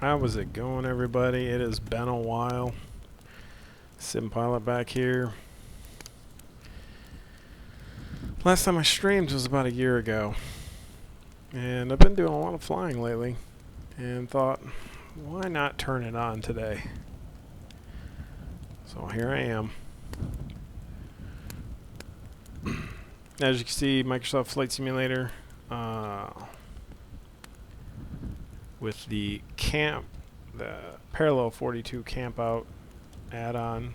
How is it going, everybody? It has been a while. Sim Pilot back here. Last time I streamed was about a year ago. And I've been doing a lot of flying lately. And thought, why not turn it on today? So here I am. As you can see, Microsoft Flight Simulator. With the Parallel 42 camp out add-on,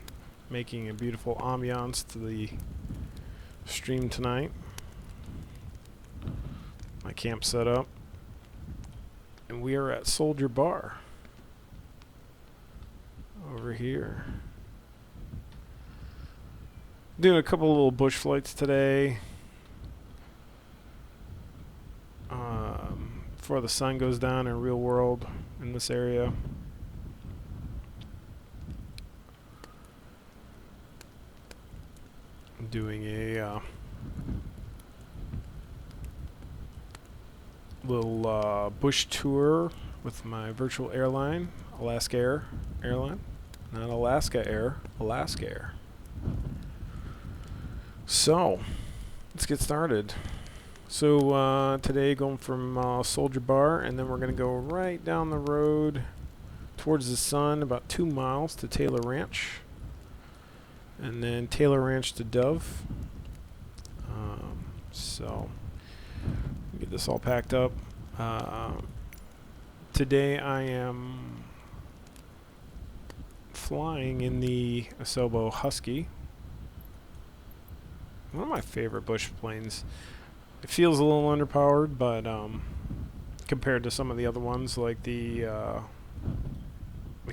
making a beautiful ambiance to the stream tonight. My camp set up, and we are at Soldier Bar over here. Doing a couple little bush flights today before the sun goes down in real world in this area. I'm doing a little bush tour with my virtual airline, Alaska Air airline. Not Alaska Air, Alaska Air. So, let's get started. So, today going from Soldier Bar, and then we're going to go right down the road towards the sun, about 2 miles to Taylor Ranch. And then Taylor Ranch to Dove. So, get this all packed up. Today I am flying in the Asobo Husky. One of my favorite bush planes. It feels a little underpowered, but compared to some of the other ones, like the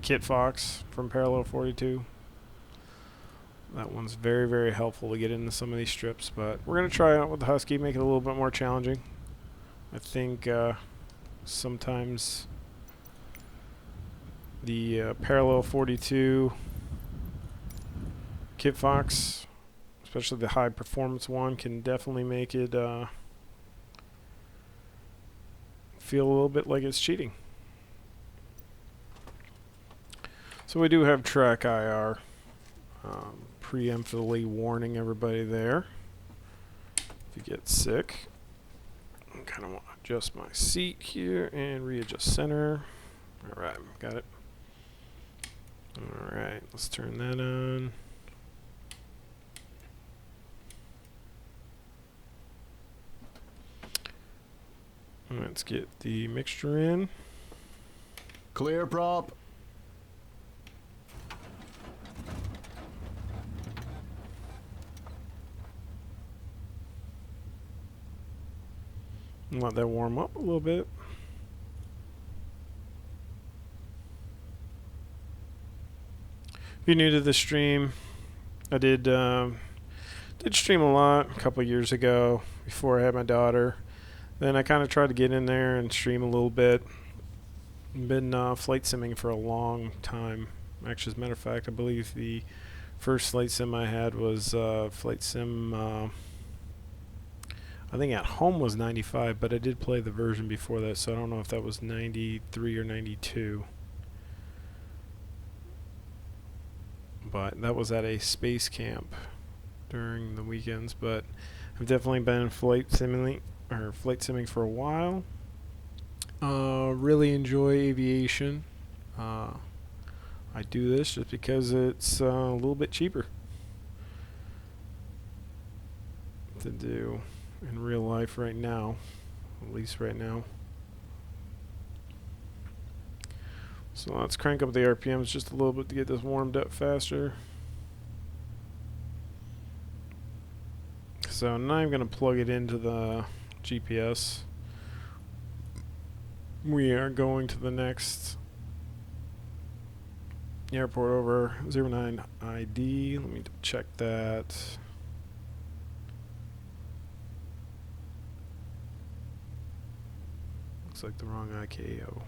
Kit Fox from Parallel 42. That one's very, very helpful to get into some of these strips, but we're going to try it out with the Husky, make it a little bit more challenging. I think sometimes the Parallel 42 Kit Fox, especially the high performance one, can definitely make it feel a little bit like it's cheating. So we do have track IR. Preemptively warning everybody there. If you get sick, I kind of want to adjust my seat here and readjust center. Alright, got it. Alright, let's turn that on. Let's get the mixture in. Clear prop. Let that warm up a little bit. If you're new to the stream, I did stream a lot a couple years ago before I had my daughter. Then I kind of tried to get in there and stream a little bit. Been flight simming for a long time. Actually, as a matter of fact, I believe the first flight sim I had was flight sim. I think at home was 95, but I did play the version before that, so I don't know if that was 93 or 92. But that was at a space camp during the weekends. But I've definitely been flight simming for a while. Really enjoy aviation. I do this just because it's a little bit cheaper to do in real life right now, at least right now. So let's crank up the RPMs just a little bit to get this warmed up faster. So now I'm going to plug it into the GPS. We are going to the next airport over 09 ID. Let me check that. Looks like the wrong IKO.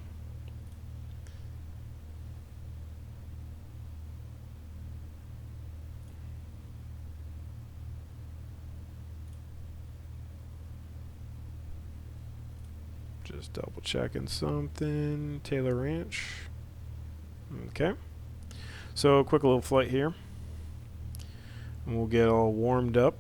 Just double checking something. Taylor Ranch. Okay. So a quick little flight here. And we'll get all warmed up.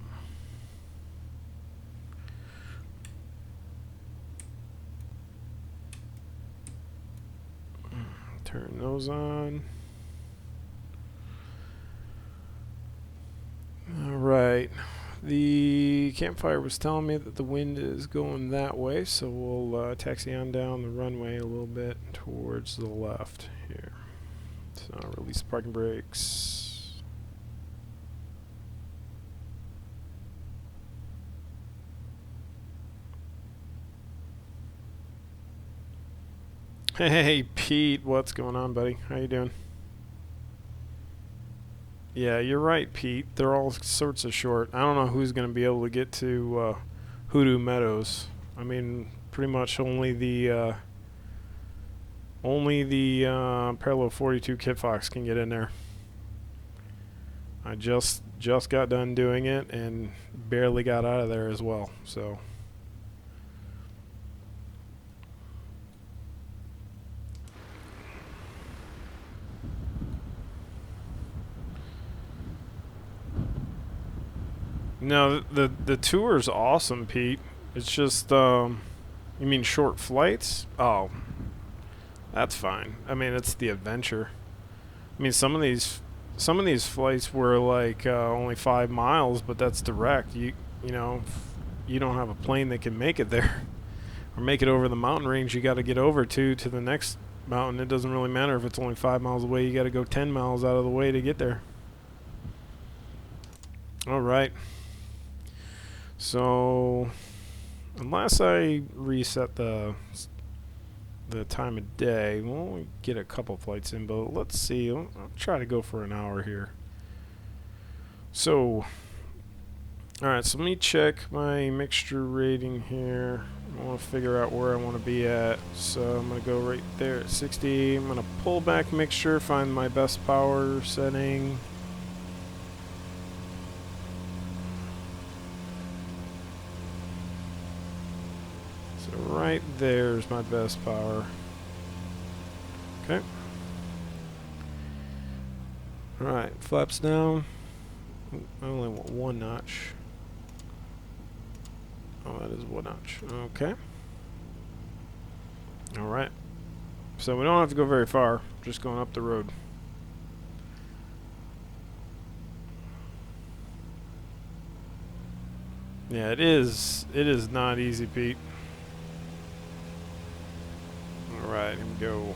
Turn those on. Alright. The campfire was telling me that the wind is going that way, so we'll taxi on down the runway a little bit towards the left here. So release the parking brakes. Hey Pete, what's going on, buddy? How you doing? Yeah, you're right, Pete. They're all sorts of short. I don't know who's going to be able to get to Hoodoo Meadows. I mean, pretty much only the Parallel 42 Kit Fox can get in there. I just got done doing it and barely got out of there as well. So. No, the tour's awesome, Pete. It's just you mean short flights? Oh, that's fine. I mean, it's the adventure. I mean, some of these flights were like only 5 miles, but that's direct. You know, you don't have a plane that can make it there or make it over the mountain range you got to get over to the next mountain. It doesn't really matter if it's only 5 miles away. You got to go 10 miles out of the way to get there. All right. So, unless I reset the time of day, we'll only get a couple flights in, but let's see. I'll try to go for an hour here. So, alright, so let me check my mixture rating here. I want to figure out where I want to be at. So I'm going to go right there at 60. I'm going to pull back mixture, find my best power setting. So right there's my best power. Okay. Alright, flaps down. I only want one notch. Oh, that is one notch. Okay. Alright. So we don't have to go very far. Just going up the road. Yeah, it is not easy, Pete. Alright, here we go.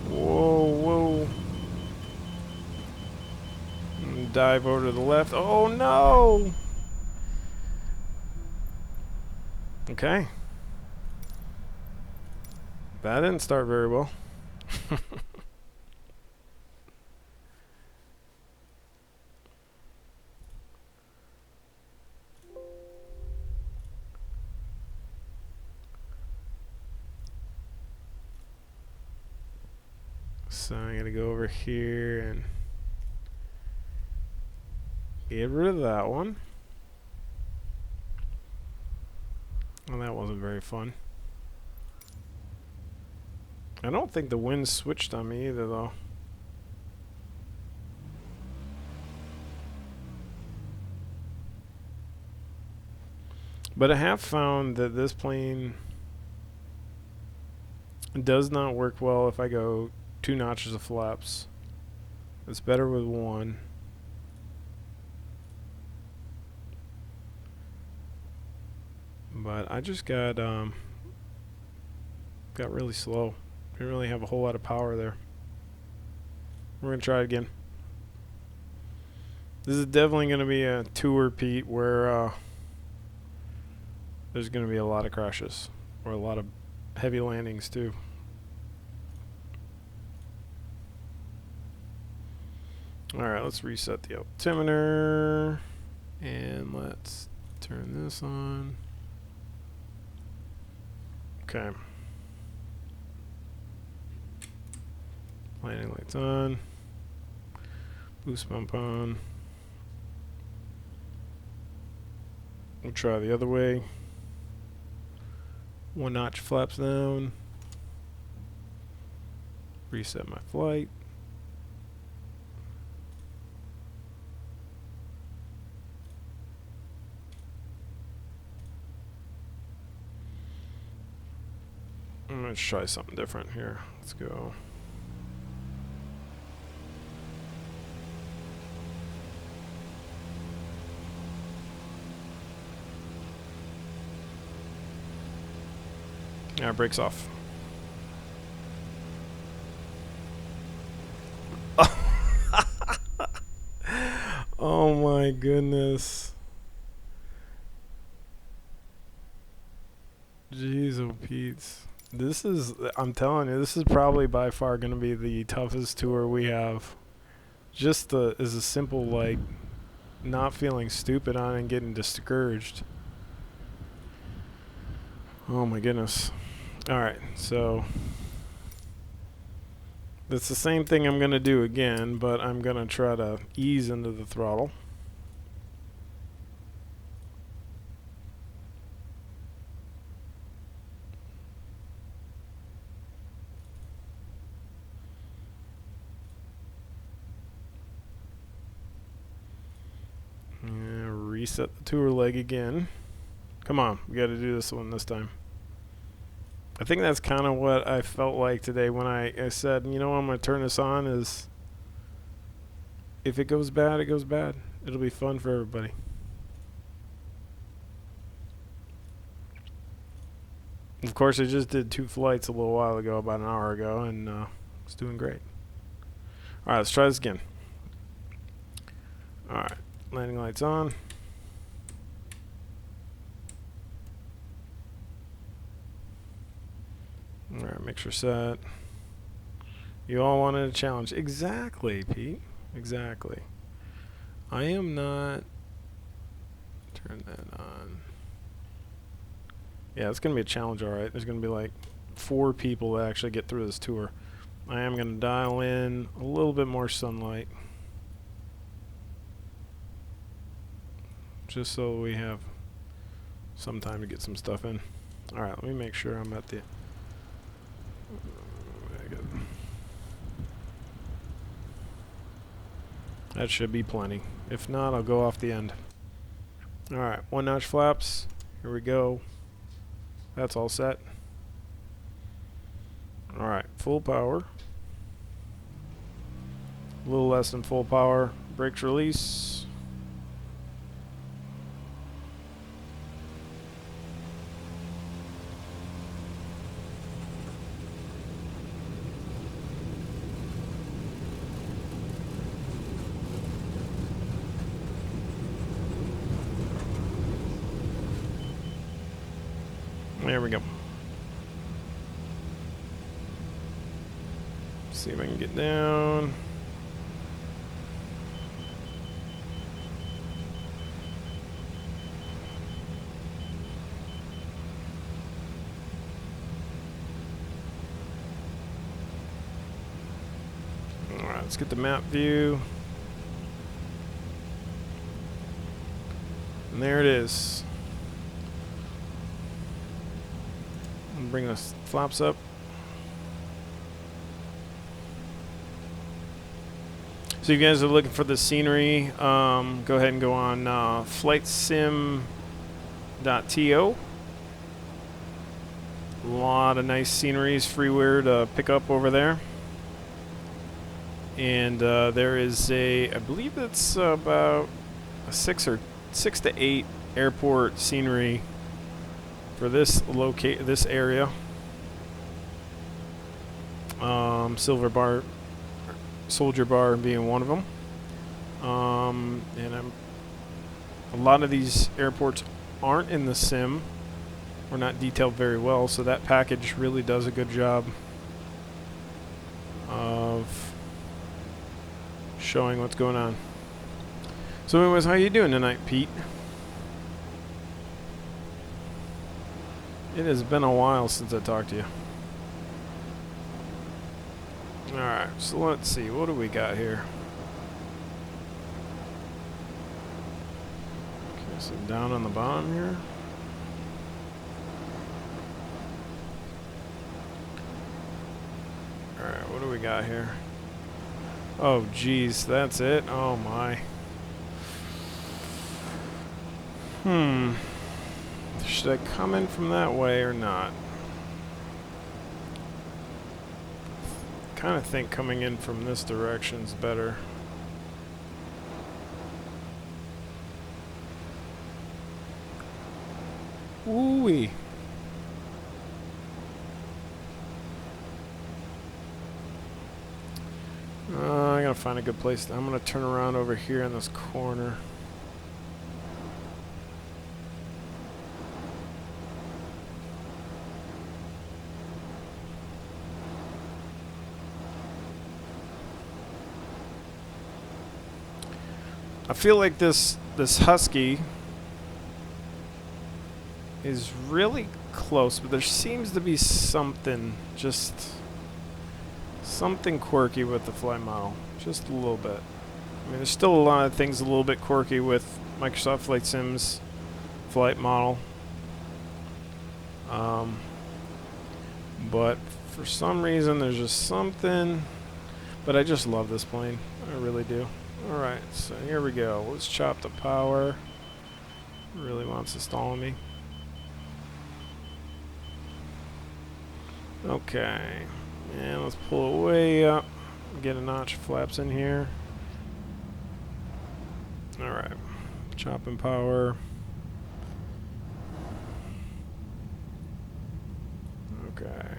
Whoa. Dive over to the left. Oh no! Okay. That didn't start very well. So I'm gonna go over here and get rid of that one. Well, that wasn't very fun. I don't think the wind switched on me either, though. But I have found that this plane does not work well if I go 2 notches of flaps. It's better with 1. But I just got really slow. Didn't really have a whole lot of power there. We're gonna try it again. This is definitely gonna be a tour, Pete, where there's gonna be a lot of crashes or a lot of heavy landings too. Alright, let's reset the altimeter and let's turn this on. Okay. Landing lights on. Boost bump on. We'll try the other way. 1 notch flaps down. Reset my flight. I'm going to try something different here. Let's go. Yeah, it breaks off. Oh my goodness. Jeez, oh Pete's. This is, I'm telling you, this is probably by far going to be the toughest tour we have. Just as a simple, like, not feeling stupid on it and getting discouraged. Oh my goodness. Alright, so that's the same thing I'm going to do again, but I'm going to try to ease into the throttle. Reset the tour leg again. Come on, we got to do this one this time. I think that's kind of what I felt like today when I said, you know, I'm going to turn this on. Is if it goes bad, it goes bad. It'll be fun for everybody. Of course, I just did 2 flights a little while ago, about an hour ago, and it's doing great. All right, let's try this again. All right, landing lights on. All right, mixture set. You all wanted a challenge. Exactly, Pete. Exactly. I am not... Turn that on. Yeah, it's going to be a challenge, all right. There's going to be like 4 people that actually get through this tour. I am going to dial in a little bit more sunlight. Just so we have some time to get some stuff in. All right, let me make sure I'm at the... That should be plenty. If not, I'll go off the end. Alright, 1 notch flaps. Here we go. That's all set. Alright, full power. A little less than full power. Brakes release. There we go. See if I can get down. Alright, let's get the map view. And there it is. Bring the flaps up. So you guys are looking for the scenery. Go ahead and go on flightsim.to. A lot of nice sceneries, freeware to pick up over there. And there is I believe it's about a 6 to 8 airport scenery for this area. Soldier Bar being one of them. And a lot of these airports aren't in the sim, or not detailed very well, so that package really does a good job of showing what's going on. So anyways, how you doing tonight, Pete? It has been a while since I talked to you. Alright, so let's see. What do we got here? Okay, so down on the bottom here. Alright, what do we got here? Oh, geez, that's it? Oh, my. Should I come in from that way or not? Kind of think coming in from this direction's better. Ooh-wee. I gotta find a good place. I'm gonna turn around over here in this corner. I feel like this husky is really close, but there seems to be something quirky with the flight model, just a little bit. I mean, there's still a lot of things a little bit quirky with Microsoft Flight Sim's flight model, but for some reason there's just something. But I just love this plane, I really do. Alright, so here we go. Let's chop the power. Really wants to stall me. Okay. And let's pull it way up. Get a notch of flaps in here. Alright. Chopping power. Okay.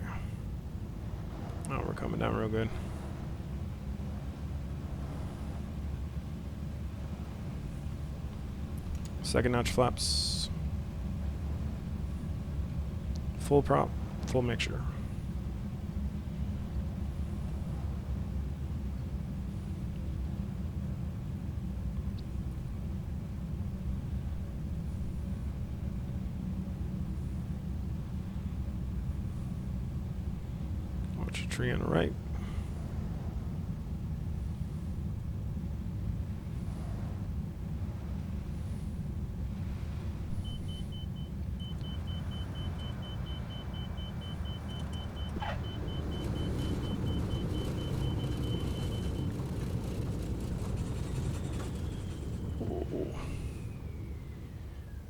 Oh, we're coming down real good. Second notch flaps. Full prop, full mixture. Watch a tree on the right.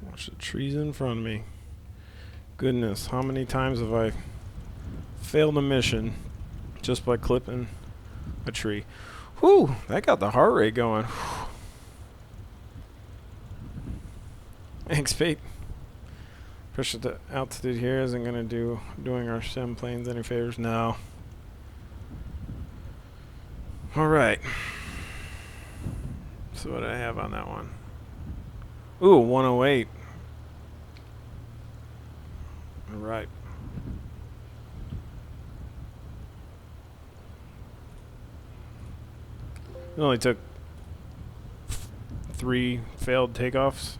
Watch the trees in front of me. Goodness, how many times have I failed a mission just by clipping a tree? Whew, that got the heart rate going. Thanks, Pete. Push the altitude here isn't going to doing our sim planes any favors now. Alright. So what do I have on that one? Ooh, 108. Alright. It only took 3 failed takeoffs.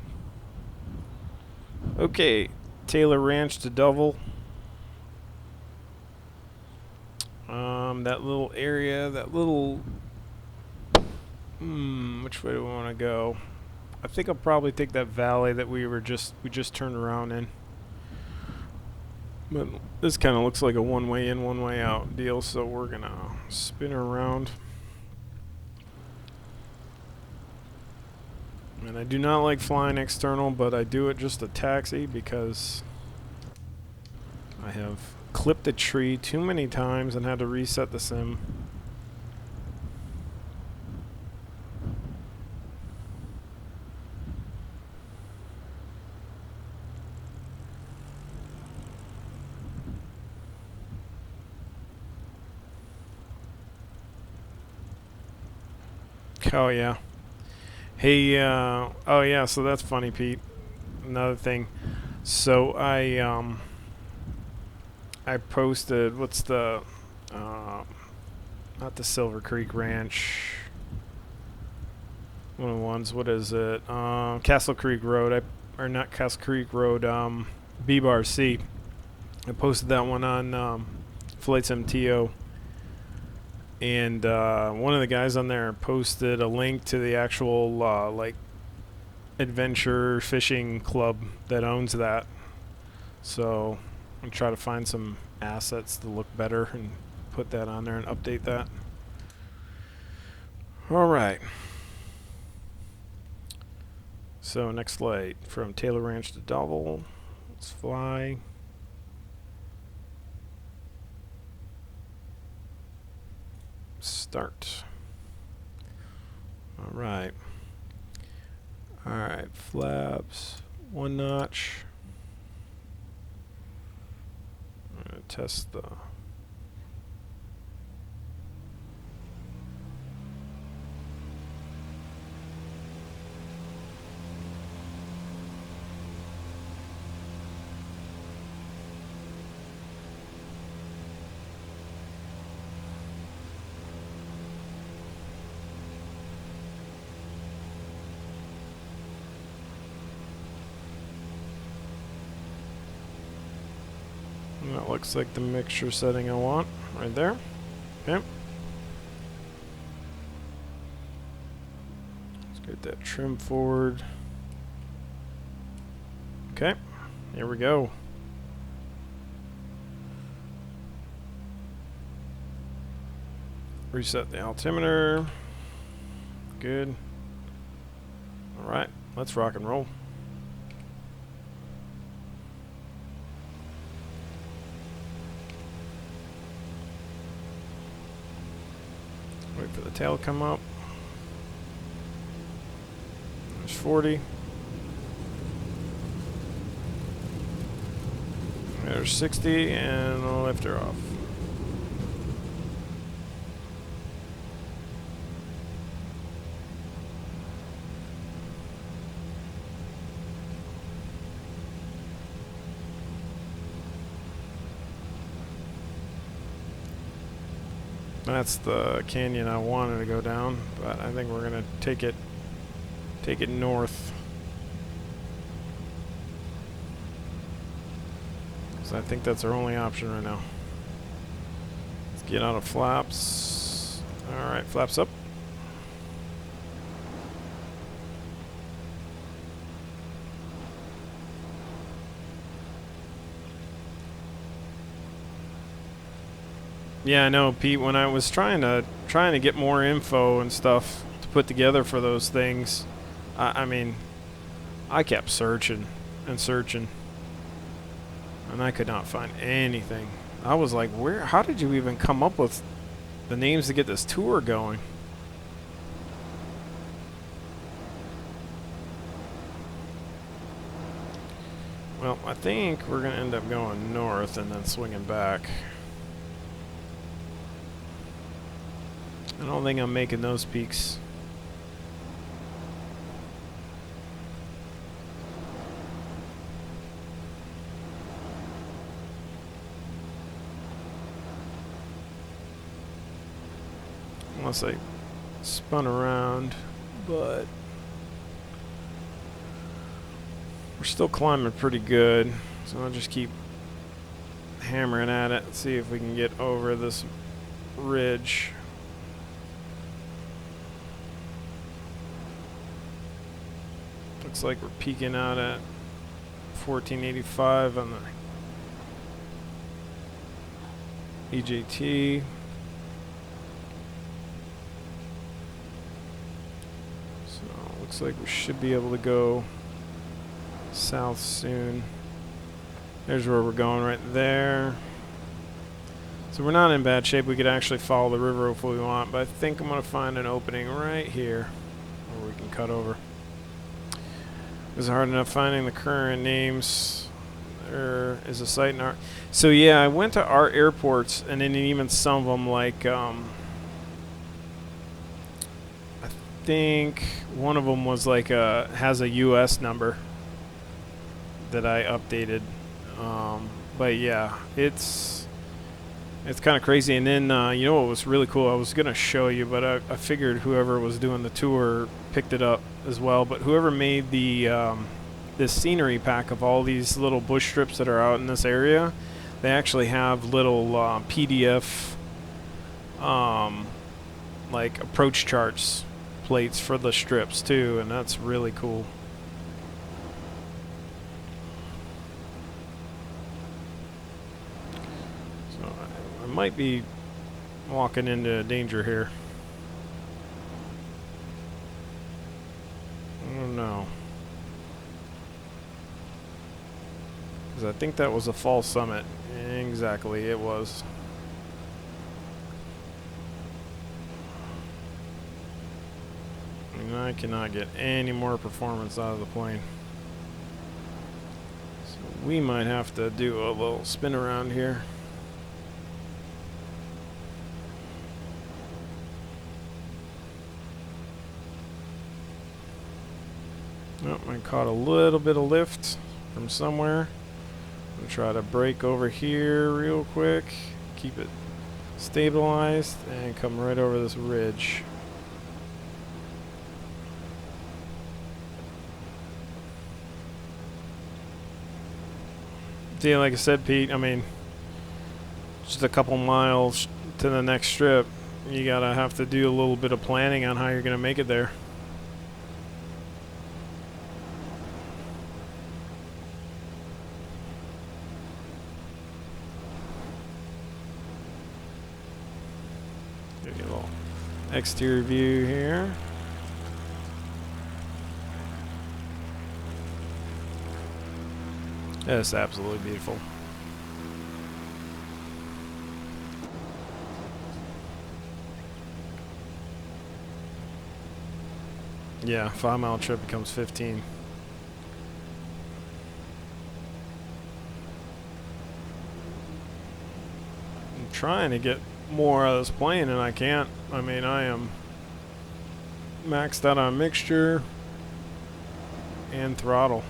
Okay, Taylor Ranch to Double. That little area, that little... which way do we want to go? I think I'll probably take that valley that we just turned around in. But this kind of looks like a one-way in, one-way out deal, so we're gonna spin her around. And I do not like flying external, but I do it just a taxi because I have clipped a tree too many times and had to reset the sim. Oh yeah. Hey, oh yeah, so that's funny, Pete. Another thing. So I posted, what's the, not the Silver Creek Ranch, one of the ones, what is it? Castle Creek Road, or not Castle Creek Road, B-Bar C. I posted that one on Flight Sim TO. and one of the guys on there posted a link to the actual like adventure fishing club that owns that. So I'm try to find some assets to look better and put that on there and update that. All right. So next flight from Taylor Ranch to Double. Let's fly. Start. All right. All right. Flaps. 1 notch. I'm going to test the... That looks like the mixture setting I want right there. Okay. Let's get that trim forward. Okay. Here we go. Reset the altimeter. Good. All right. Let's rock and roll. Wait for the tail to come up. There's 40. There's 60, and I'll lift her off. That's the canyon I wanted to go down, but I think we're gonna take it north. So I think that's our only option right now. Let's get out of flaps. All right, flaps up. Yeah, I know, Pete. When I was trying to get more info and stuff to put together for those things, I mean, I kept searching and searching, and I could not find anything. I was like, "Where? How did you even come up with the names to get this tour going?" Well, I think we're gonna end up going north and then swinging back. I don't think I'm making those peaks. Unless I spun around, but we're still climbing pretty good. So I'll just keep hammering at it and see if we can get over this ridge. Looks like we're peaking out at 1485 on the EJT. So looks like we should be able to go south soon. There's where we're going right there. So we're not in bad shape. We could actually follow the river if we want, but I think I'm going to find an opening right here where we can cut over. It was hard enough finding the current names. There is a site in our... So yeah, I went to our airports, and then even some of them, like, I think one of them was like has a U.S. number that I updated. But yeah, it's kind of crazy. And then you know what was really cool? I was gonna show you, but I figured whoever was doing the tour picked it up as well. But whoever made the this scenery pack of all these little bush strips that are out in this area, they actually have little PDF like approach charts plates for the strips too, and that's really cool. So I might be walking into danger here. I don't know. Because I think that was a false summit. Exactly, it was. And I cannot get any more performance out of the plane. So we might have to do a little spin around here. Oh, I caught a little bit of lift from somewhere. I'm going to try to brake over here real quick, keep it stabilized, and come right over this ridge. See, like I said, Pete, I mean, just a couple miles to the next strip, you gotta have to do a little bit of planning on how you're gonna make it there. Give you a little exterior view here. That's absolutely beautiful. Yeah, 5-mile trip becomes 15. I'm trying to get more out of this plane and I can't. I mean, I am maxed out on mixture and throttle.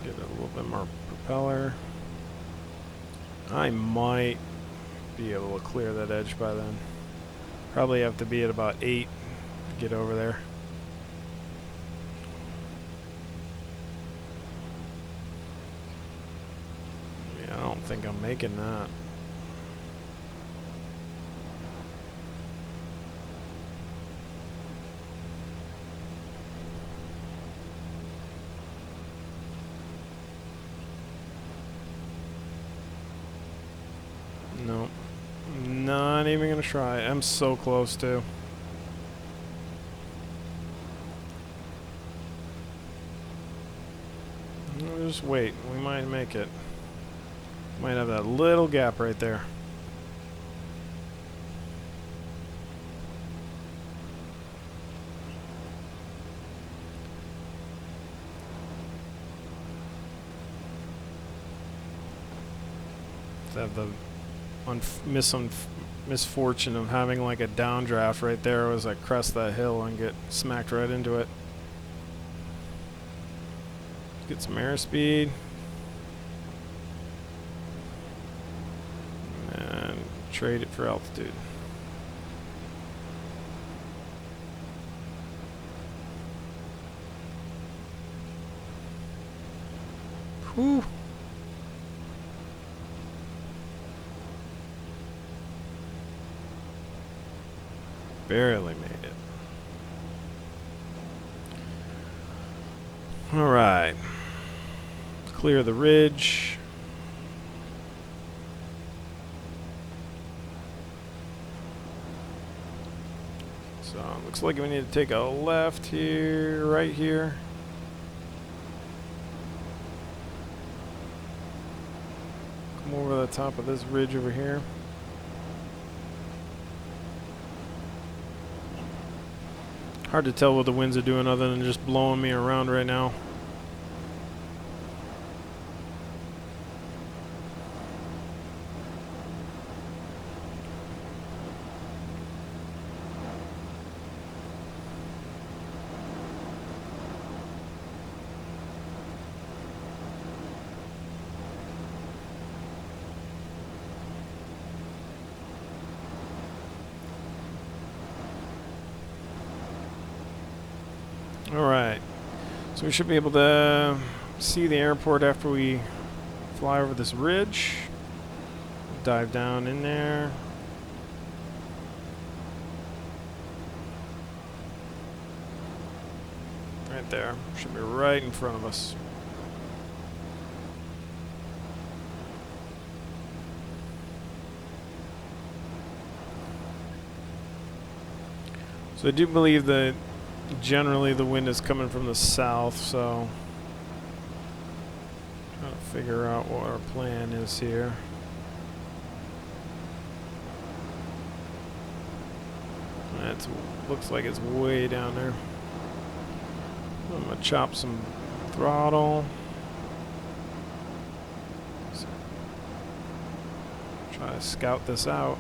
Get a little bit more propeller. I might be able to clear that edge by then. Probably have to be at about 8 to get over there. Yeah, I don't think I'm making that. Nope. Not even gonna try. I'm so close to. Just wait. We might make it. Might have that little gap right there. To have the misfortune of having like a downdraft right there as I crest that hill and get smacked right into it. Get some airspeed. And trade it for altitude. Whew. Barely made it. All right. Clear the ridge. So it looks like we need to take a left here, right here. Come over the top of this ridge over here. Hard to tell what the winds are doing other than just blowing me around right now. Alright, so we should be able to see the airport after we fly over this ridge. dive down in there. Right there. Should be right in front of us. So I do believe that generally the wind is coming from the south, so trying to figure out what our plan is here. That looks like it's way down there. I'm gonna chop some throttle. Try to scout this out.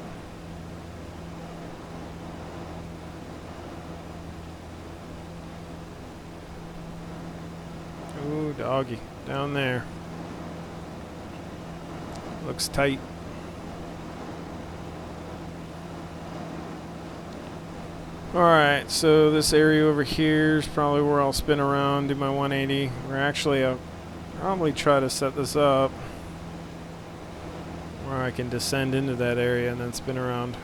Ooh, doggy. Down there. Looks tight. Alright, so this area over here is probably where I'll spin around, do my 180. Or actually, I'll probably try to set this up where I can descend into that area and then spin around.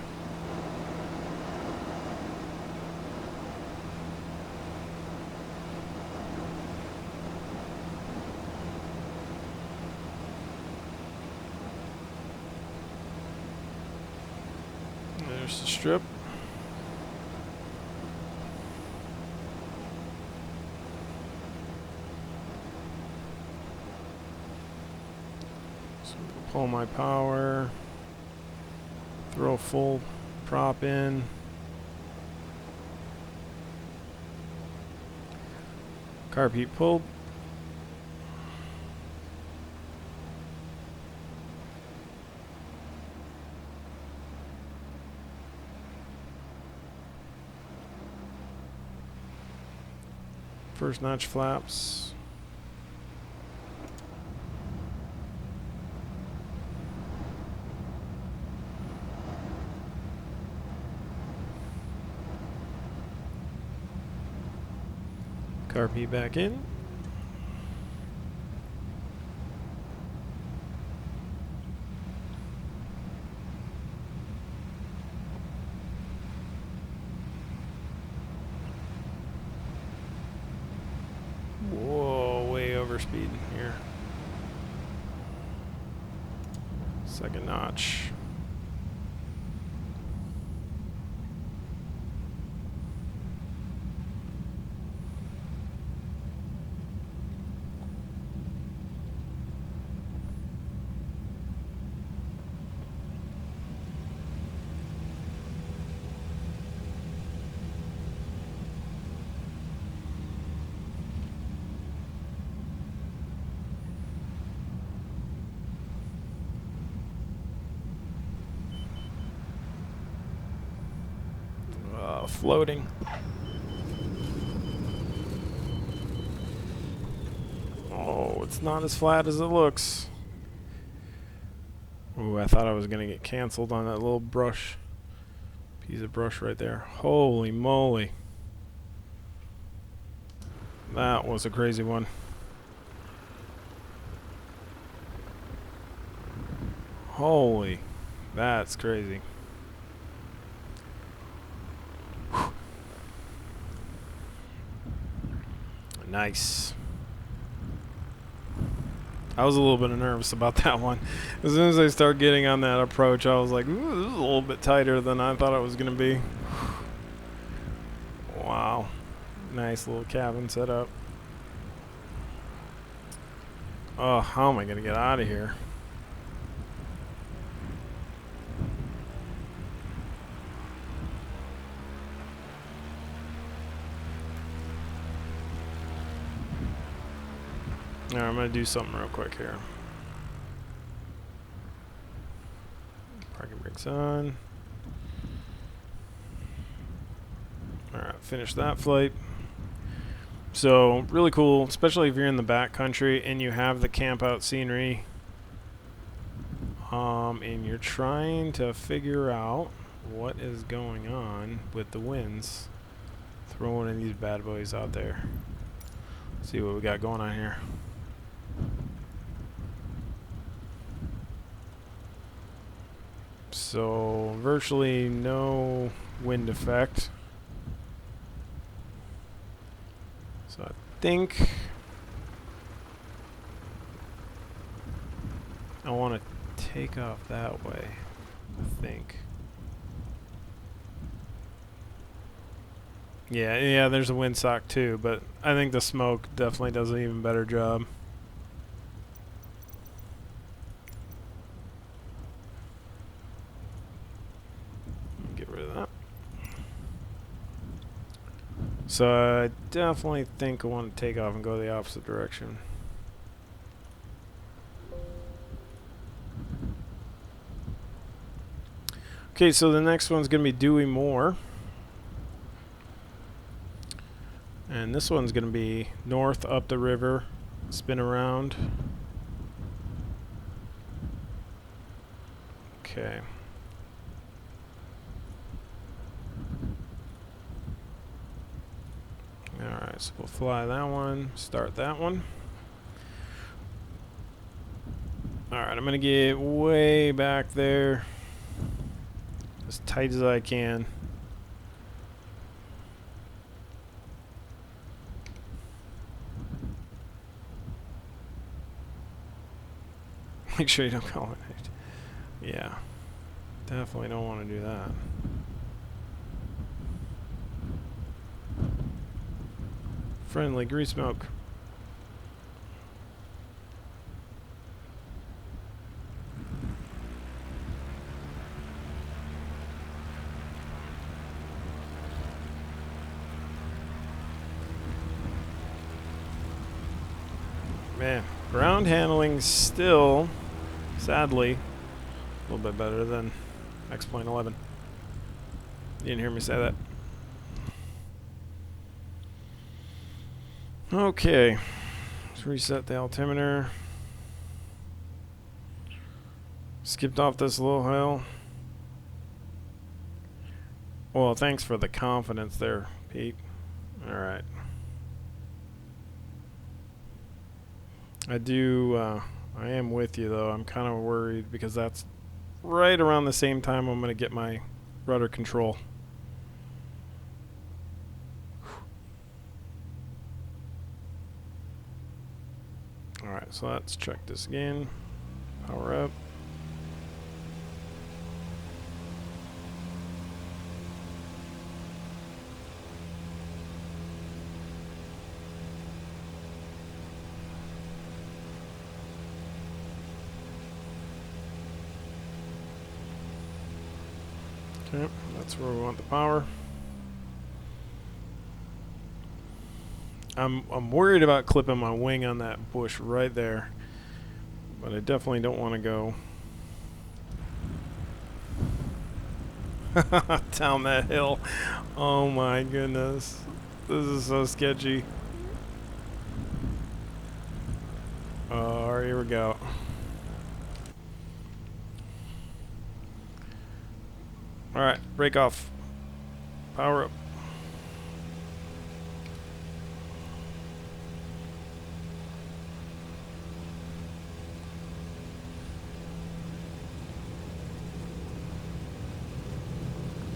There's the strip. So pull my power, throw full prop in. Carb heat pulled. First notch flaps. Carb heat back in. Whoa, way over speed here. Second notch. Floating. Oh, it's not as flat as it looks. Ooh, I thought I was gonna get canceled on that little brush. Piece of brush right there. Holy moly. That was a crazy one. Holy, that's crazy. Nice. I was a little bit nervous about that one. As soon as I started getting on that approach, I was like, ooh, this is a little bit tighter than I thought it was going to be. Wow. Nice little cabin set up. Oh, how am I going to get out of here? Alright, I'm going to do something real quick here. Parking brakes on. Alright, finish that flight. So, really cool, especially if you're in the back country and you have the camp out scenery. And you're trying to figure out what is going on with the winds. Throw one of these bad boys out there. See what we got going on here. So virtually no wind effect. So I think I want to take off that way. I think. Yeah, there's a windsock too, but I think the smoke definitely does an even better job. Get rid of that. So I definitely think I want to take off and go the opposite direction. Okay, so the next one's going to be Dewey Moore. And this one's going to be north up the river, spin around. Okay. Alright, so we'll fly that one, start that one. Alright, I'm going to get way back there, as tight as I can. Make sure you don't call it. Yeah, definitely don't want to do that. Friendly grease smoke. Man, ground handling still, sadly, a little bit better than X-Plane 11. You didn't hear me say that. Okay, let's reset the altimeter. Skipped off this little hill. Well, thanks for the confidence there, Pete. Alright. I am with you though. I'm kind of worried because that's right around the same time I'm going to get my rudder control. Alright, so let's check this again. Power up. Okay, that's where we want the power. I'm worried about clipping my wing on that bush right there, but I definitely don't want to go down that hill. Oh my goodness, this is so sketchy. Oh, here we go. All right, break off. Power up.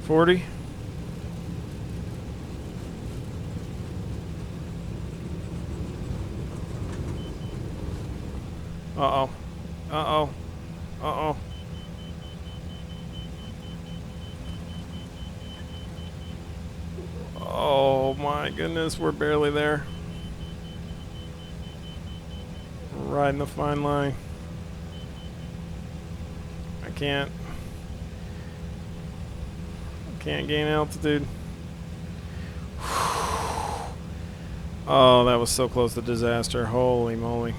$40. Uh-oh. Uh-oh. Uh-oh. Oh my goodness, we're barely there. We're riding the fine line. I can't gain altitude. Oh, that was so close to disaster. Holy moly.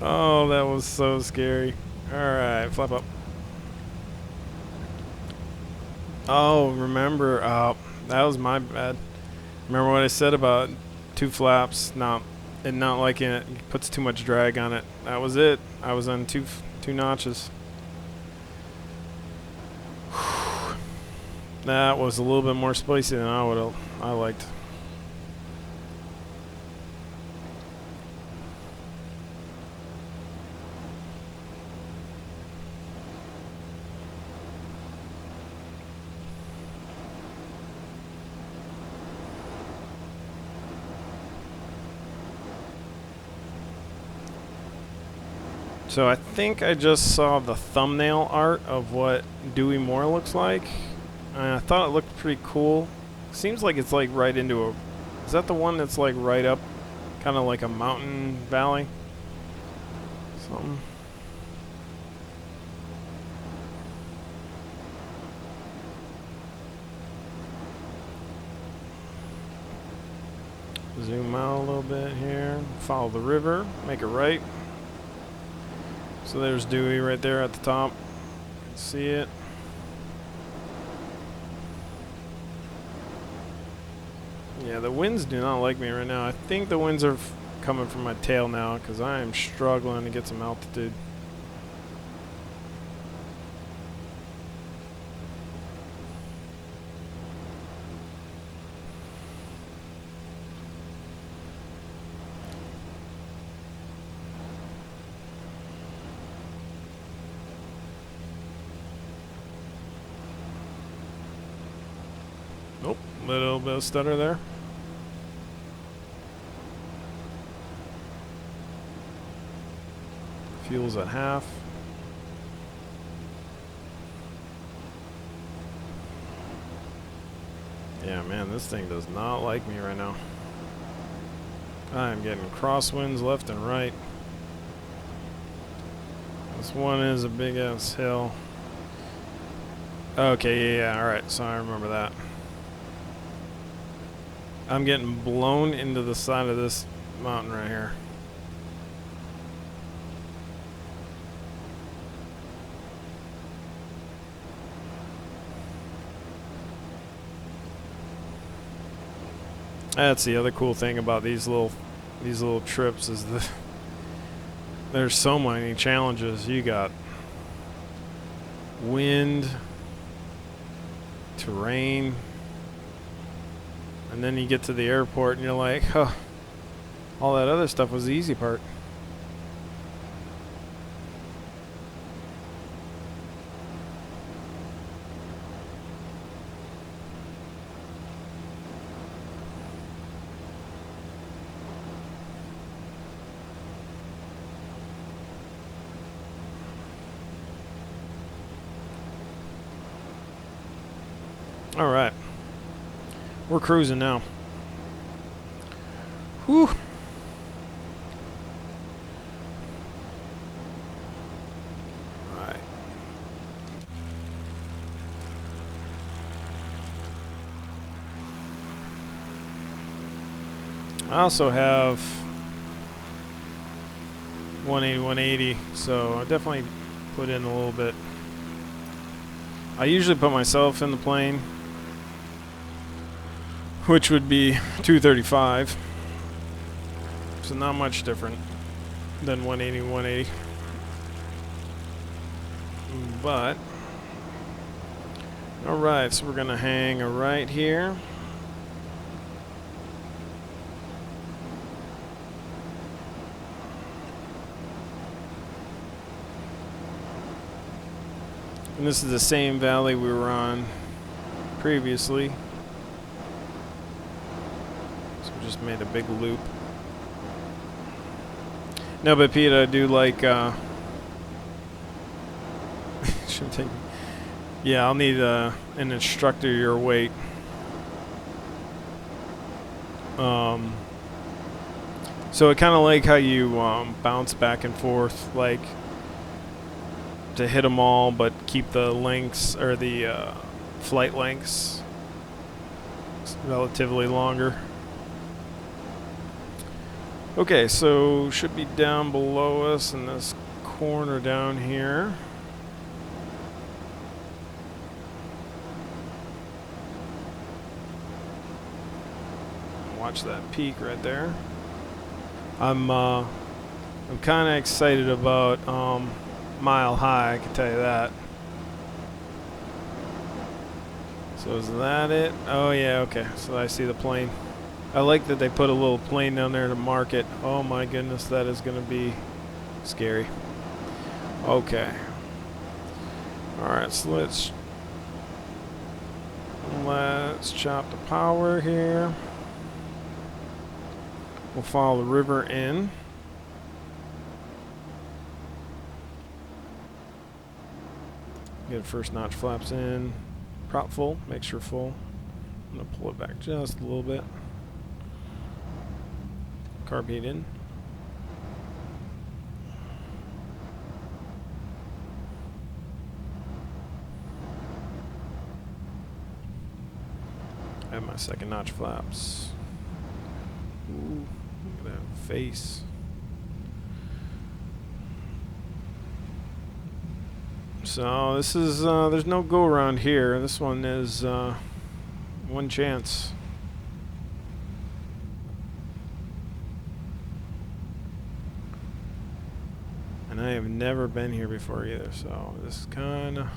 Oh, that was so scary. Alright, flap up. Oh, remember, that was my bad. Remember what I said about two flaps and not liking it. It puts too much drag on it. That was it. I was on two notches. That was a little bit more spicy than I liked. So I think I just saw the thumbnail art of what Dewey Moore looks like. I thought it looked pretty cool. Seems like it's like right into a... Is that the one that's like right up, kind of like a mountain valley? Something. Zoom out a little bit here. Follow the river. Make a right. So there's Dewey right there at the top. See it? Yeah, the winds do not like me right now. I think the winds are coming from my tail now because I am struggling to get some altitude. Nope, little bit of stutter there. Fuel's at half. Yeah, man, this thing does not like me right now. I'm getting crosswinds left and right. This one is a big ass hill. Okay, yeah, alright, so I remember that. I'm getting blown into the side of this mountain right here. That's the other cool thing about these little trips is that there's so many challenges. You got wind, terrain, and then you get to the airport and you're like, huh, all that other stuff was the easy part. All right, we're cruising now. Whew. All right. I also have 180, 180, so I definitely put in a little bit. I usually put myself in the plane, which would be 235. So not much different than 180, 180. But, alright, so we're going to hang a right here. And this is the same valley we were on previously. So we just made a big loop. No, but Pete, I do like, should take, yeah, I'll need an instructor your weight. So I kind of like how you bounce back and forth, like to hit them all, but keep the lengths or the flight lengths relatively longer. Okay, so should be down below us in this corner down here. Watch that peak right there. I'm kind of excited about Mile High, I can tell you that. So is that it? Oh yeah, okay. So I see the plane. I like that they put a little plane down there to mark it. Oh my goodness, that is going to be scary. Okay. Alright, so let's chop the power here. We'll follow the river in. Get first notch flaps in. Prop full. Make sure full. I'm going to pull it back just a little bit. Carb heat in. Have my second notch flaps. Ooh, look at that face. So this is there's no go around here. This one is one chance. And I have never been here before either, so this is kind of...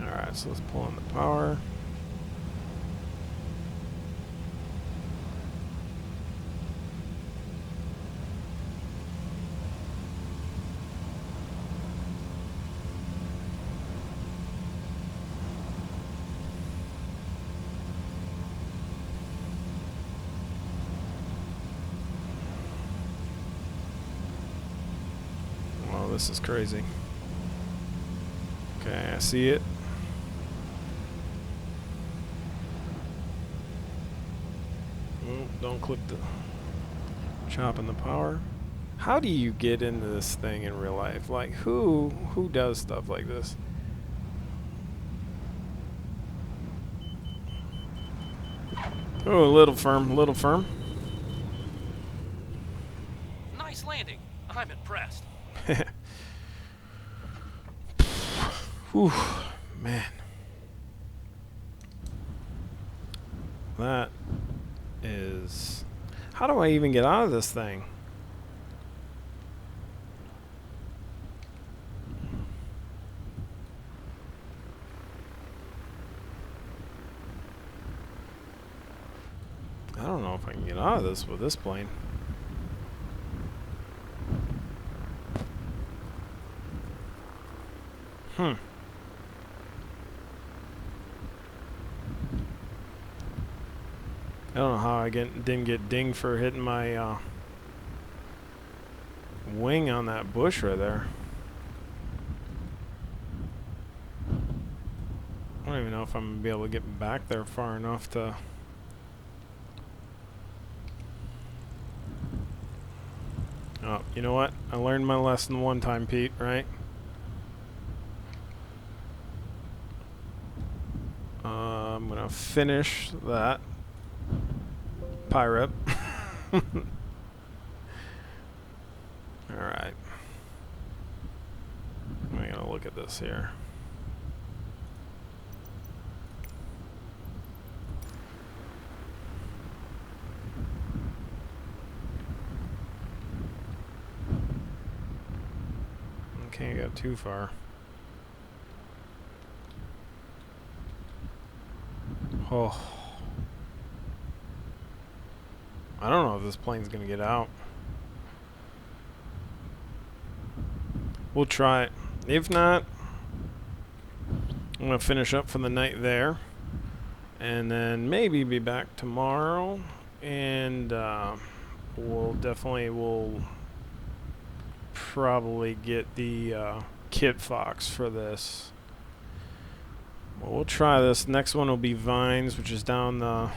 Alright, so let's pull in the power. Well, this is crazy. Okay, I see it. Oh, don't click the chop in the power. How do you get into this thing in real life? Like, who does stuff like this? Oh, a little firm, a little firm. Nice landing. I'm impressed. Whew, man. That is... How do I even get out of this thing? I don't know if I can get out of this with this plane. I don't know how I didn't get dinged for hitting my wing on that bush right there. I don't even know if I'm going to be able to get back there far enough to... Oh, you know what? I learned my lesson one time, Pete, right? I'm going to finish that pirate. Alright. I'm going to look at this here. Can't go too far. Oh. I don't know if this plane's gonna get out. We'll try it. If not, I'm gonna finish up for the night there. And then maybe be back tomorrow. And we'll probably get the Kit Fox for this. Well, we'll try this. Next one will be Vines, which is down the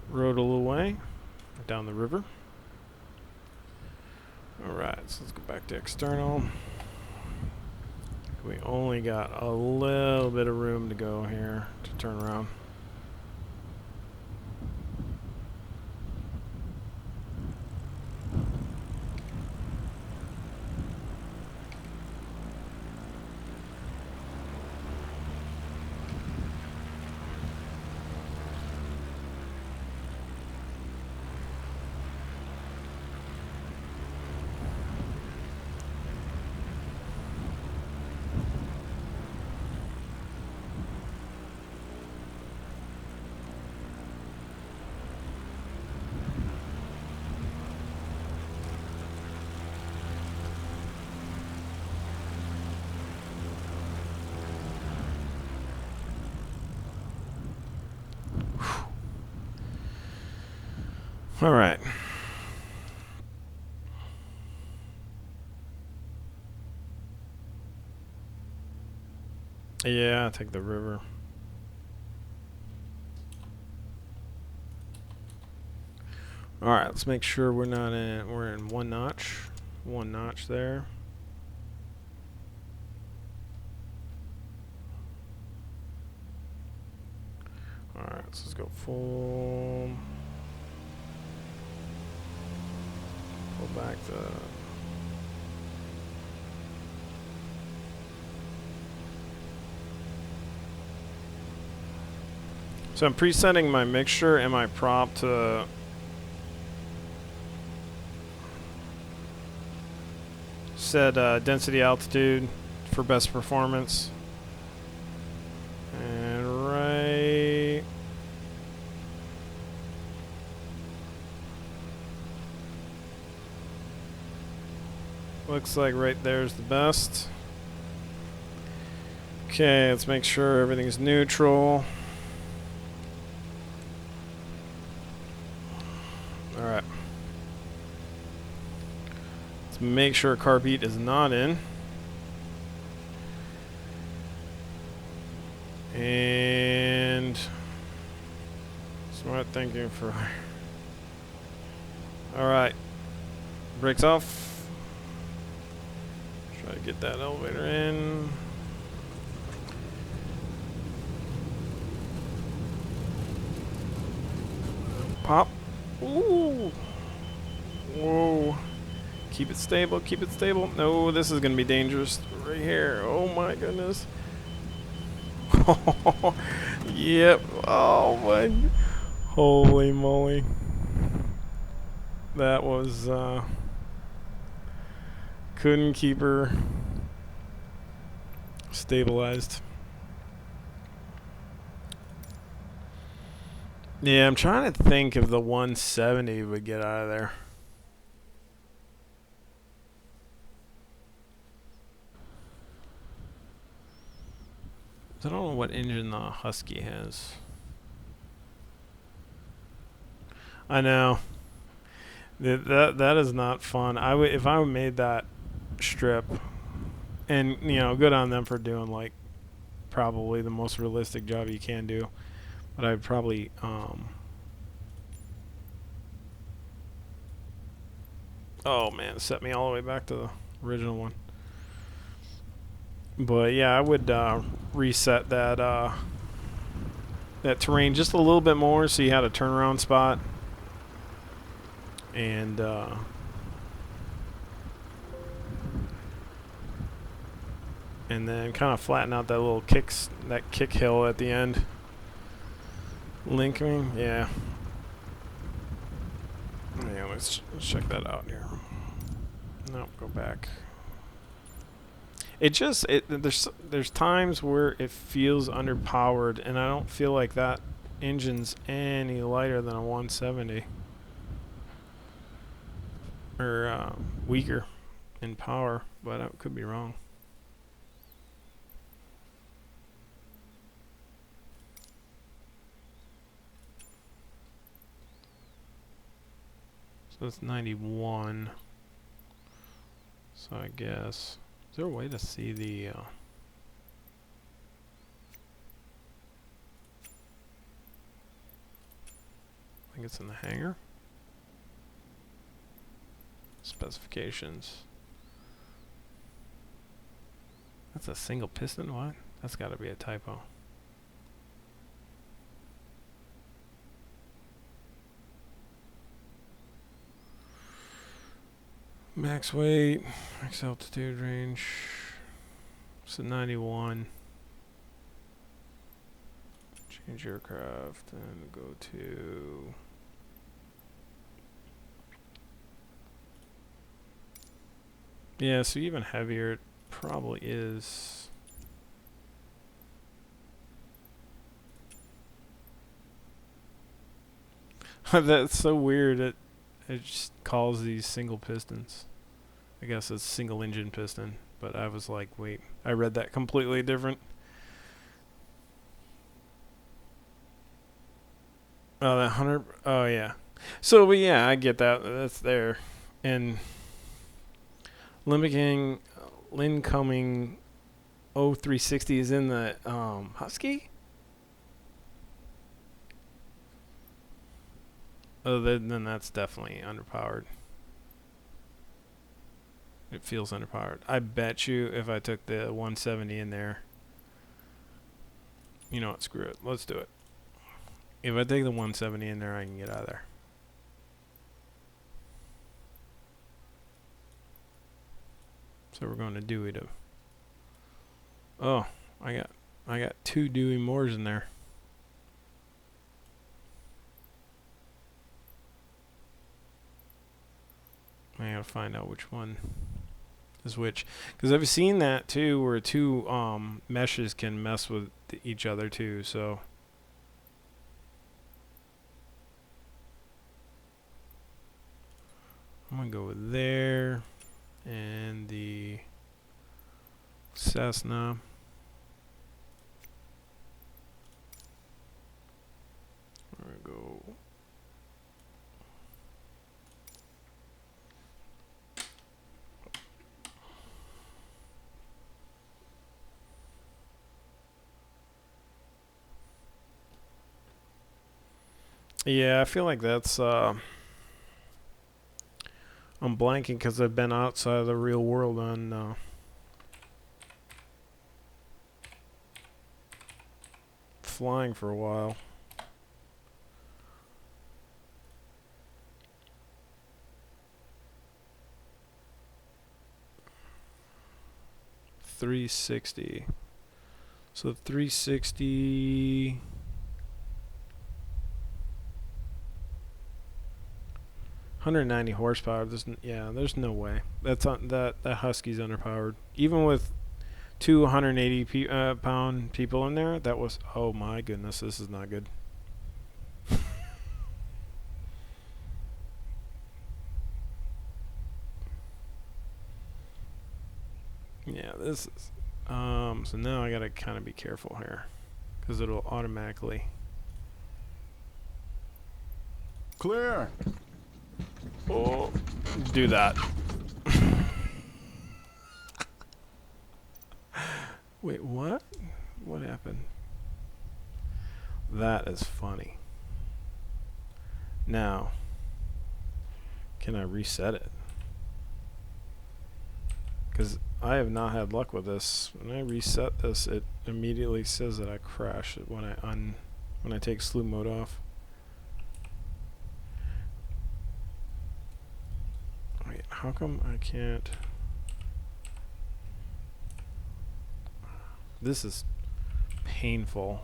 road a little way, down the river. All right, so let's go back to external. We only got a little bit of room to go here to turn around. All right. Yeah, take the river. All right, let's make sure we're not in. We're in one notch. One notch there. All right, so let's go full. Pull back the. So I'm presetting my mixture and my prop to set density altitude for best performance. And right. Looks like right there's the best. Okay, let's make sure everything's neutral. Alright. Let's make sure carb heat is not in. And smart thinking for. Alright. Brakes off. Try to get that elevator in. Pop. Ooh. Whoa. Keep it stable, keep it stable. No, this is going to be dangerous right here. Oh my goodness. Yep. Oh my. Holy moly. That was, couldn't keep her stabilized. Yeah, I'm trying to think if the 170 would get out of there. I don't know what engine the Husky has. I know. That is not fun. If I made that strip, and good on them for doing like probably the most realistic job you can do, but I'd probably oh man, it set me all the way back to the original one. But yeah, I would reset that that terrain just a little bit more so you had a turnaround spot. And then kind of flatten out that little that kick hill at the end. Linking, yeah. Yeah, let's check that out here. Nope, go back. There's times where it feels underpowered, and I don't feel like that engine's any lighter than a 170. Or weaker in power, but I could be wrong. So that's 91. So I guess, is there a way to see the I think it's in the hangar. Specifications. That's a single piston? What? That's got to be a typo. Max weight, max altitude range. So 91. Change aircraft and go to. Yeah, so even heavier it probably is. That's so weird. It just calls these single pistons. I guess it's single engine piston, but I was like, wait, I read that completely different. Oh, that 100. Oh yeah. So, but yeah, I get that. That's there, and limiting incoming 360 is in the Husky? Oh, then that's definitely underpowered. It feels underpowered. I bet you if I took the 170 in there, you know what, screw it. Let's do it. If I take the 170 in there, I can get out of there. So we're going to Dewey to... Oh, I got 2 Dewey Moores in there. I gotta find out which one is which, because I've seen that too, where 2 meshes can mess with each other too. So I'm gonna go with there and the Cessna. We're gonna go. Yeah, I feel like that's I'm blanking because I've been outside of the real world on flying for a while. $360. So 360. 190 horsepower. There's no way. That Husky's underpowered. Even with 280 pound people in there, that was, oh my goodness, this is not good. Yeah, this is. So now I gotta kind of be careful here, because it'll automatically. Clear. Oh, do that. Wait, what? What happened? That is funny. Now, can I reset it? Because I have not had luck with this. When I reset this, it immediately says that I crash it when I take slew mode off. Wait, how come I can't? This is painful.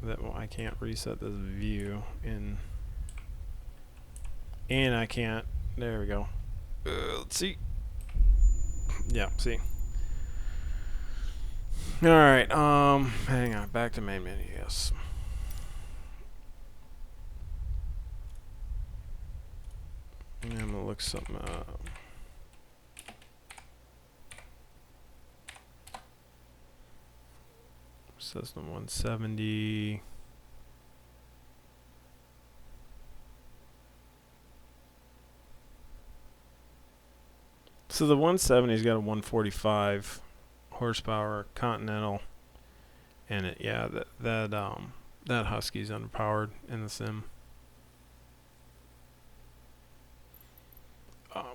That I can't reset this view in, and I can't. There we go. Let's see. Yeah, see. All right. Hang on. Back to main menu. Yes. And I'm gonna look something up. Cessna 170. So the 170's got a 145 horsepower Continental, and that Husky's underpowered in the sim.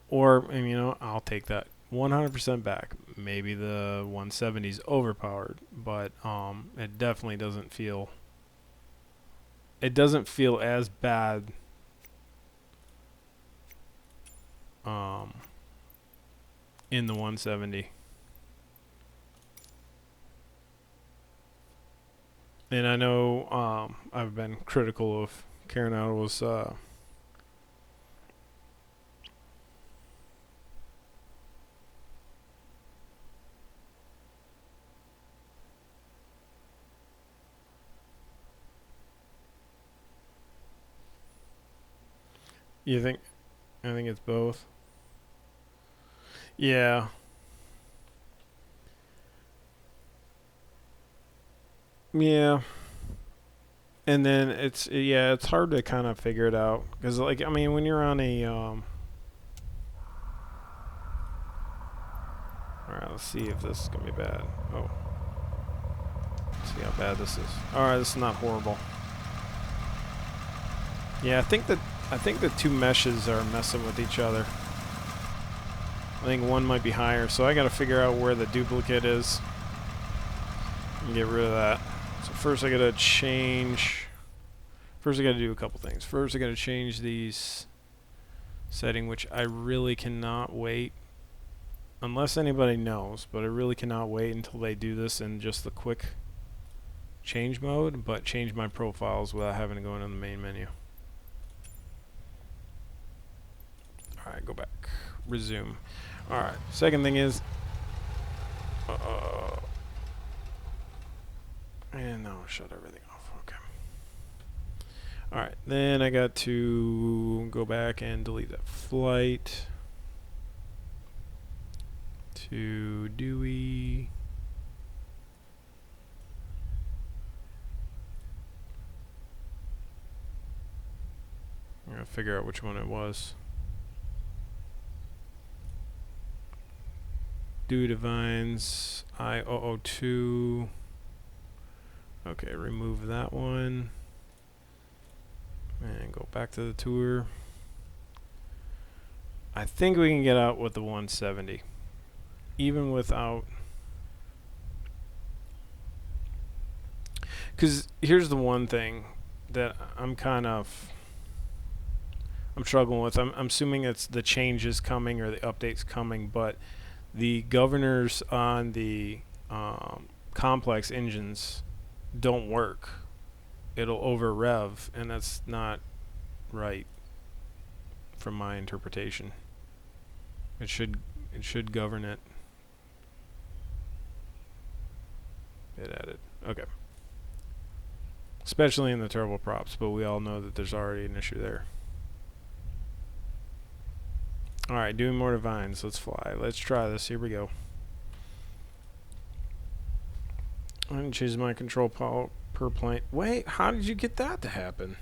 Or, and I'll take that 100% back. Maybe the 170's overpowered, but it definitely doesn't feel. It doesn't feel as bad. In the 170. And I know I've been critical of Karen Auto's you think? I think it's both. Yeah. Yeah. And then it's hard to kind of figure it out because when you're on a all Alright, let's see if this is gonna be bad. Oh. Let's see how bad this is. Alright, this is not horrible. Yeah, I think the two meshes are messing with each other. I think one might be higher, so I gotta figure out where the duplicate is and get rid of that. So first I gotta change. First I gotta do a couple things. First I gotta change these setting, which I really cannot wait, unless anybody knows, but I really cannot wait until they do this in just the quick change mode, but change my profiles without having to go into the main menu. Alright, go back. Resume. Alright, second thing is... and now shut everything off. Okay. Alright, then I got to go back and delete that flight. To Dewey. I'm gonna figure out which one it was. Dewey Divines, I002. Okay, remove that one. And go back to the tour. I think we can get out with the 170. Even without... Because here's the one thing that I'm struggling with. I'm assuming it's the changes coming or the updates coming, but the governors on the complex engines don't work. It'll over rev, and that's not right from my interpretation. It should govern it. It added. Okay. Especially in the turboprops, but we all know that there's already an issue there. Alright, doing more divines. Let's fly. Let's try this. Here we go. I didn't choose my control per plane. Wait, how did you get that to happen?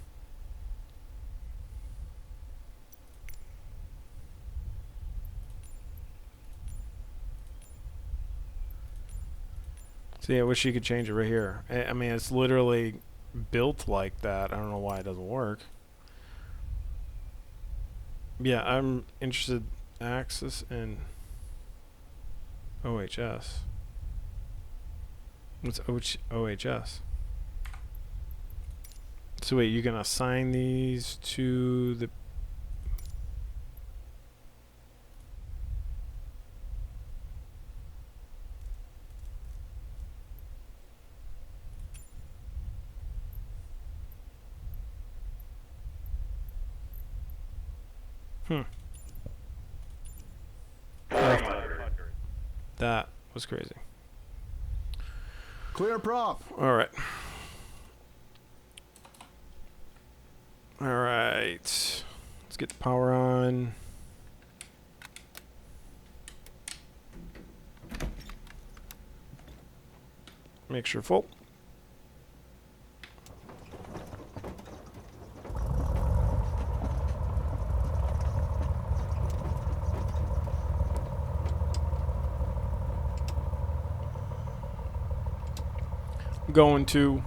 See, I wish you could change it right here. I mean, it's literally built like that. I don't know why it doesn't work. Yeah, I'm interested. Axis and OHS. What's OHS? So wait, you can assign these to the... That was crazy. Clear prop. All right. All right. Let's get the power on. Make sure full. Going to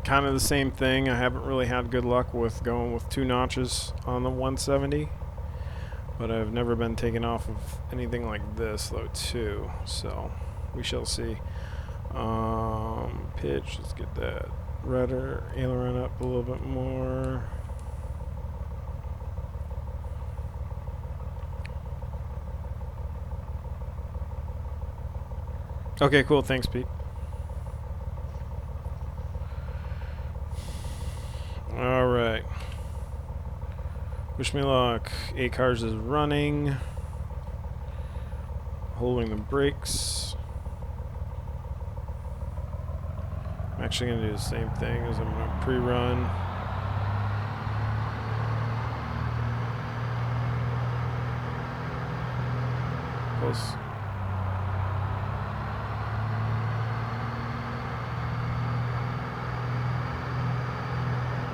kind of the same thing. I haven't really had good luck with going with 2 notches on the 170, but I've never been taken off of anything like this though too, so we shall see. Pitch, let's get that rudder aileron up a little bit more. Okay, cool, thanks Pete. Alright. Wish me luck. 8 cars is running. Holding the brakes. I'm actually going to do the same thing as I'm going to pre-run. Close.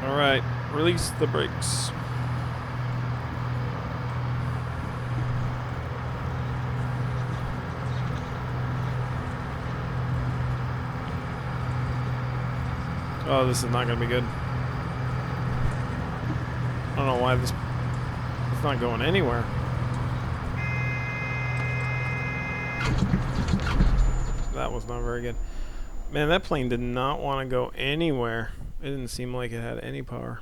Alright, release the brakes. Oh, this is not going to be good. I don't know why it's not going anywhere. That was not very good. Man, that plane did not want to go anywhere. It didn't seem like it had any power.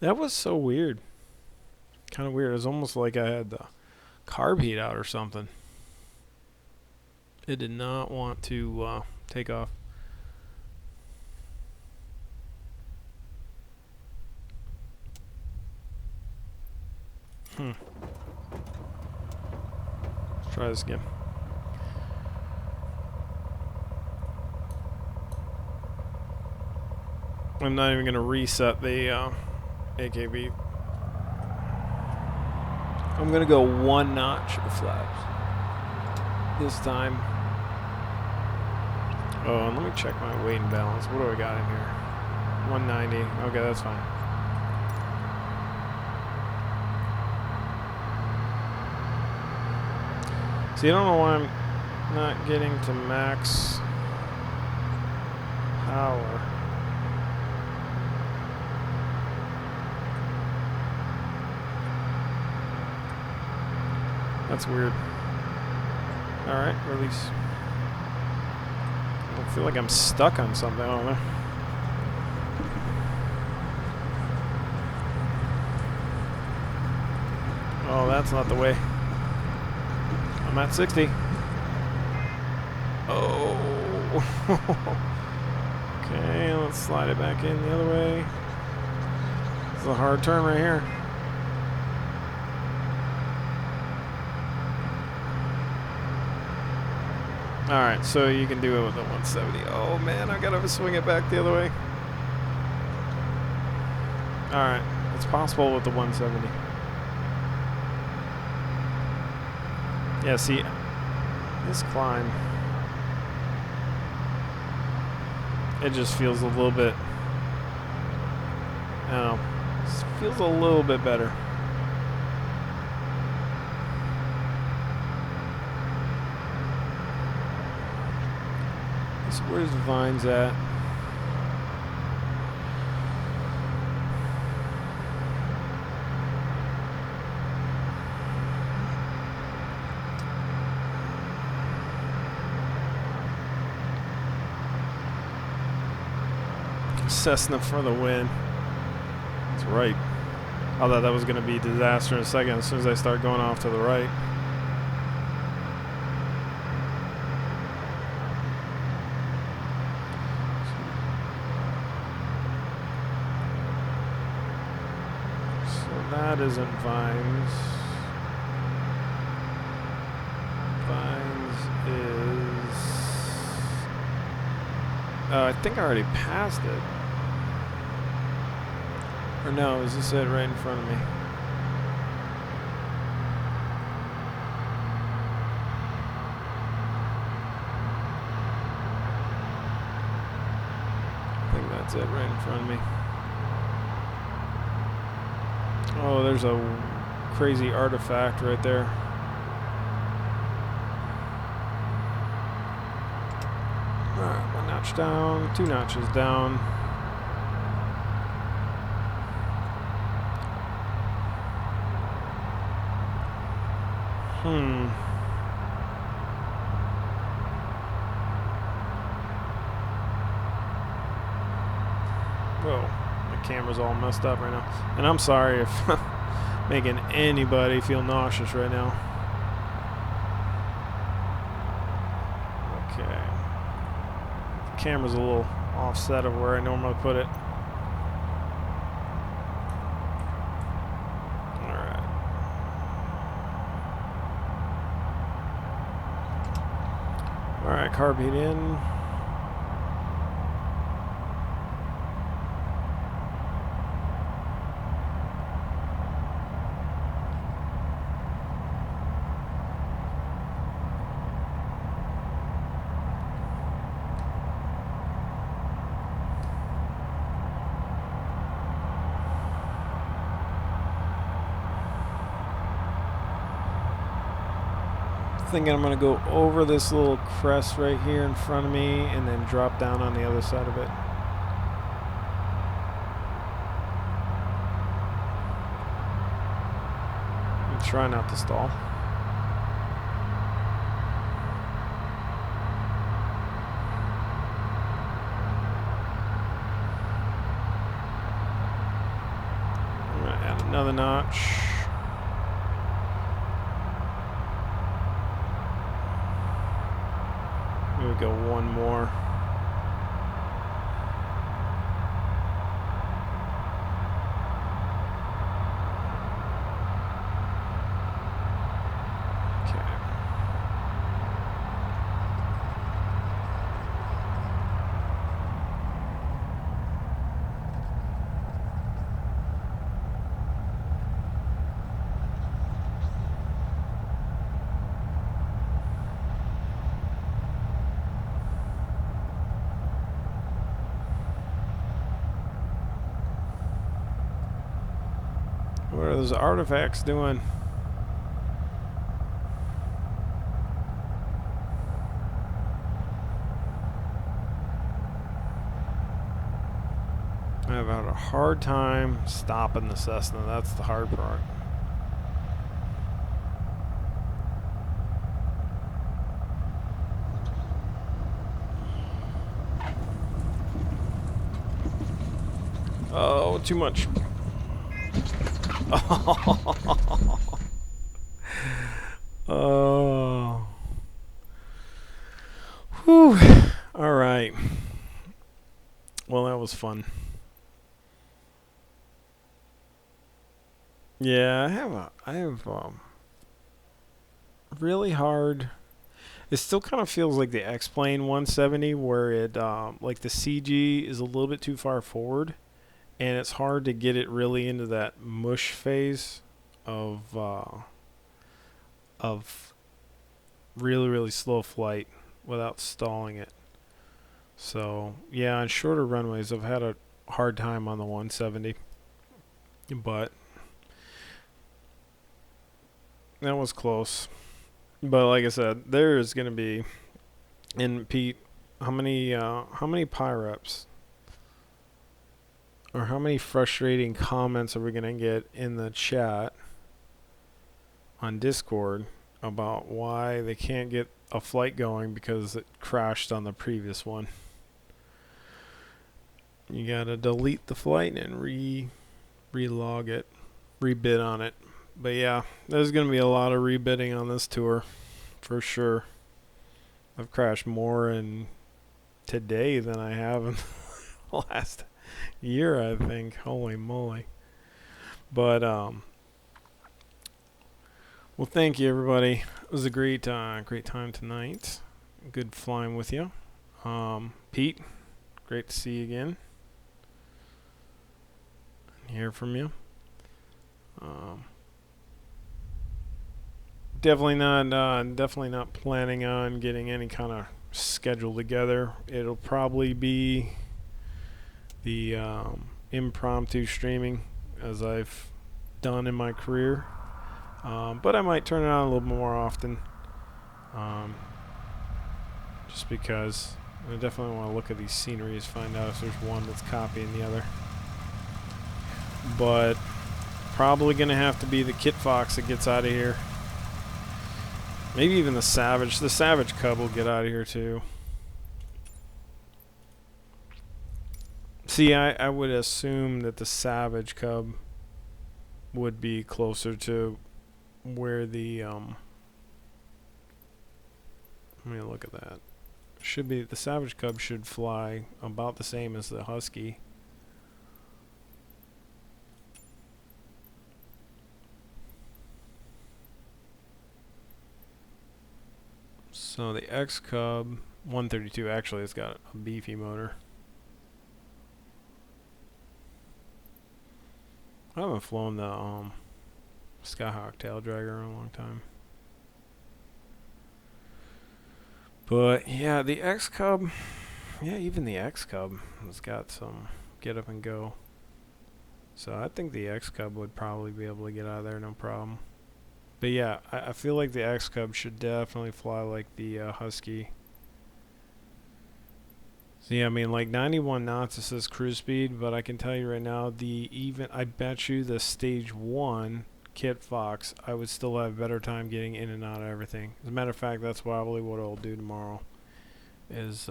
That was so weird. Kind of weird. It was almost like I had the carb heat out or something. It did not want to take off. Let's try this again. I'm not even going to reset the AKB. I'm going to go one notch of flaps this time. Oh, and let me check my weight and balance. What do I got in here? 190. Okay, that's fine. See, I don't know why I'm not getting to max power. That's weird. Alright, release. I feel like I'm stuck on something. I don't know. Oh, that's not the way. I'm at 60. Oh. Okay, let's slide it back in the other way. This is a hard turn right here. Alright, so you can do it with the 170. Oh man, I gotta swing it back the other way. Alright, it's possible with the 170. Yeah, see, this climb, it just feels a little bit, I don't know, it feels a little bit better. So where's the vines at? Cessna for the win. That's right. I thought that was going to be disaster in a second as soon as I start going off to the right. So that isn't Vines. Vines is... I think I already passed it. Or no, is this it right in front of me? I think that's it right in front of me. Oh, there's a crazy artifact right there. Alright, 1 notch down, 2 notches down. Whoa, my camera's all messed up right now. And I'm sorry if I'm making anybody feel nauseous right now. Okay. The camera's a little offset of where I normally put it. Alright, carb heat in. thinking I'm going to go over this little crest right here in front of me and then drop down on the other side of it. And try not to stall. I'm going to add another notch. Maybe go one more. What are those artifacts doing? I've had a hard time stopping the Cessna. That's the hard part. Oh, too much. Oh. Whew. All right. Well, that was fun. Yeah, I have really hard. It still kind of feels like the X-Plane 170 where it like the CG is a little bit too far forward and it's hard to get it really into that mush phase of really slow flight without stalling it. So, yeah, on shorter runways I've had a hard time on the 170. But that was close. But like I said, there is going to be, and Pete, how many pyreps or how many frustrating comments are we going to get in the chat on Discord about why they can't get a flight going because it crashed on the previous one? You got to delete the flight and relog it, rebid on it. But yeah, there's going to be a lot of rebidding on this tour, for sure. I've crashed more in today than I have in the last year, I think. Holy moly. But, well, thank you, everybody. It was a great time tonight. Good flying with you. Pete, great to see you again. Hear from you. Definitely not planning on getting any kind of schedule together. It'll probably be the impromptu streaming as I've done in my career. But I might turn it on a little more often. Just because I definitely want to look at these sceneries, find out if there's one that's copying the other. But probably going to have to be the Kit Fox that gets out of here. Maybe even the Savage. The Savage Cub will get out of here too. See, I would assume that the Savage Cub would be closer to where the let me look at that. Should be the Savage Cub should fly about the same as the Husky. So the X Cub 132 actually has got a beefy motor. I haven't flown the Skyhawk tail dragger in a long time. But yeah, the X Cub, yeah, even the X Cub has got some get up and go. So I think the X Cub would probably be able to get out of there no problem. But yeah, I feel like the X Cub should definitely fly like the Husky. So yeah, I mean like 91 knots it says cruise speed, but I can tell you right now I bet you the stage 1 Kit Fox I would still have a better time getting in and out of everything. As a matter of fact, that's probably what I'll do tomorrow. Is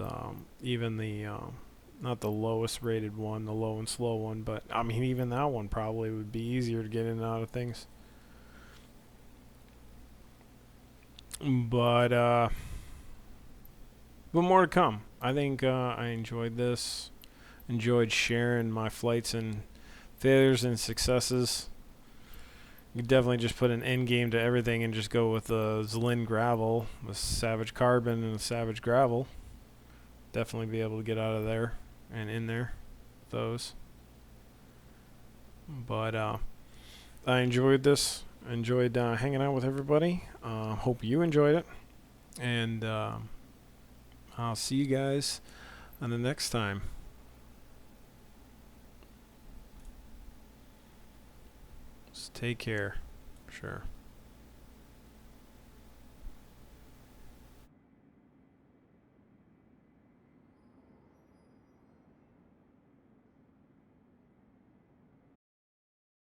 even the not the lowest rated one, the low and slow one, but I mean even that one probably would be easier to get in and out of things. But more to come. I think I enjoyed this. Enjoyed sharing my flights and failures and successes. You could definitely just put an end game to everything and just go with the Zlin gravel, the Savage Carbon and the Savage gravel. Definitely be able to get out of there and in there with those. But I enjoyed this. Enjoyed hanging out with everybody. Hope you enjoyed it. And I'll see you guys on the next time. Just take care. Sure.